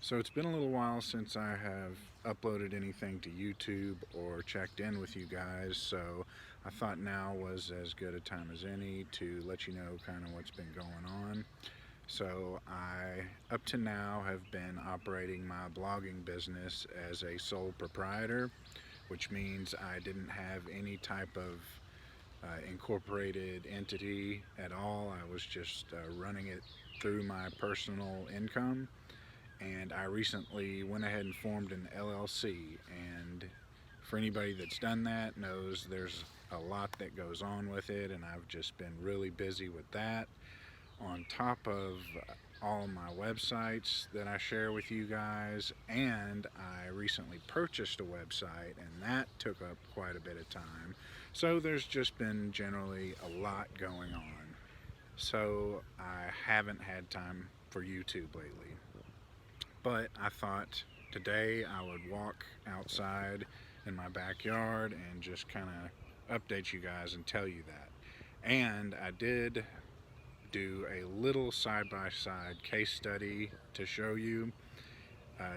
So it's been a little while since I have uploaded anything to YouTube or checked in with you guys, so I thought now was as good a time as any to let you know kind of what's been going on. So up to now, have been operating my blogging business as a sole proprietor, which means I didn't have any type of incorporated entity at all. I was just running it through my personal income, and I recently went ahead and formed an LLC. And for anybody that's done that knows there's a lot that goes on with it, and I've just been really busy with that. On top of all my websites that I share with you guys, and I recently purchased a website, and that took up quite a bit of time. So there's just been generally a lot going on. So I haven't had time for YouTube lately. But I thought today I would walk outside in my backyard and just kind of update you guys and tell you that. And I did do a little side by side case study to show you.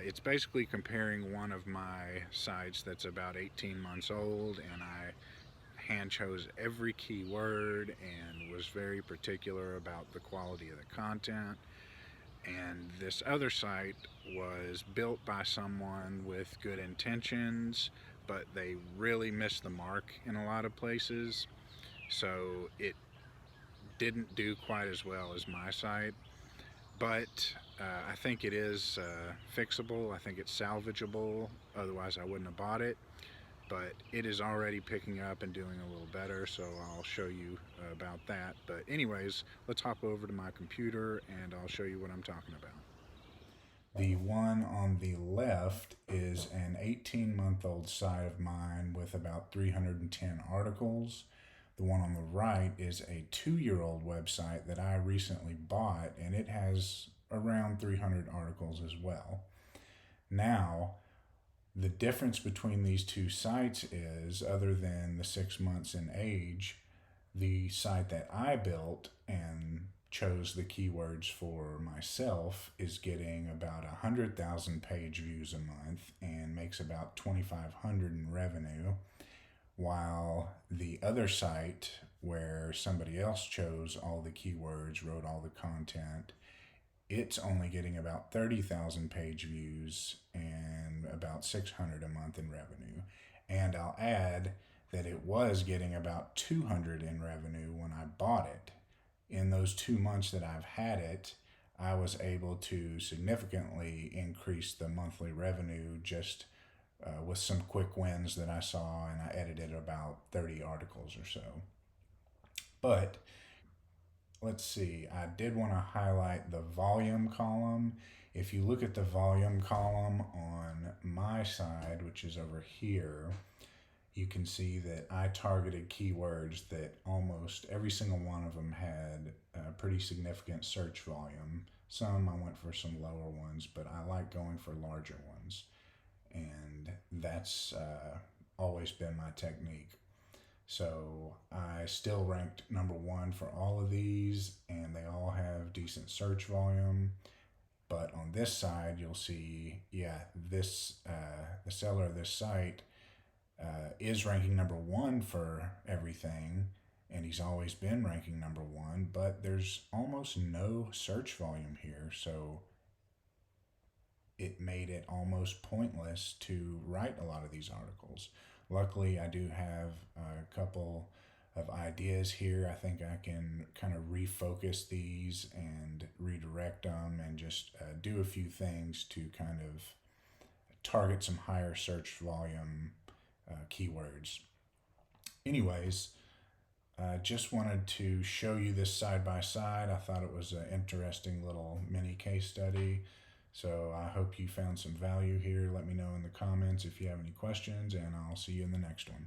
It's basically comparing one of my sites that's about 18 months old, and I hand chose every keyword and was very particular about the quality of the content. And this other site was built by someone with good intentions, but they really missed the mark in a lot of places. So it didn't do quite as well as my site. But I think it is fixable. I think it's salvageable. Otherwise, I wouldn't have bought it. But it is already picking up and doing a little better, so I'll show you about that. But anyways, let's hop over to my computer and I'll show you what I'm talking about. The one on the left is an 18-month-old site of mine with about 310 articles. The one on the right is a 2-year-old website that I recently bought, and it has around 300 articles as well. Now, the difference between these two sites is, other than the 6 months in age, the site that I built and chose the keywords for myself is getting about 100,000 page views a month and makes about 2,500 in revenue, while the other site, where somebody else chose all the keywords, wrote all the content, it's only getting about 30,000 page views and about 600 a month in revenue. And I'll add that it was getting about 200 in revenue when I bought it. In those 2 months that I've had it, I was able to significantly increase the monthly revenue just with some quick wins that I saw, and I edited about 30 articles or so. But let's see, I did want to highlight the volume column. If you look at the volume column on my side, which is over here, you can see that I targeted keywords that almost every single one of them had a pretty significant search volume. Some I went for some lower ones, but I like going for larger ones. And that's always been my technique. So I still ranked number one for all of these, and they all have decent search volume. But on this side, you'll see, the seller of this site is ranking number one for everything, and he's always been ranking number one, but there's almost no search volume here, so it made it almost pointless to write a lot of these articles. Luckily, I do have a couple of ideas here. I think I can kind of refocus these and redirect them and just do a few things to kind of target some higher search volume keywords. Anyways, I just wanted to show you this side by side. I thought it was an interesting little mini case study. So I hope you found some value here. Let me know in the comments if you have any questions, and I'll see you in the next one.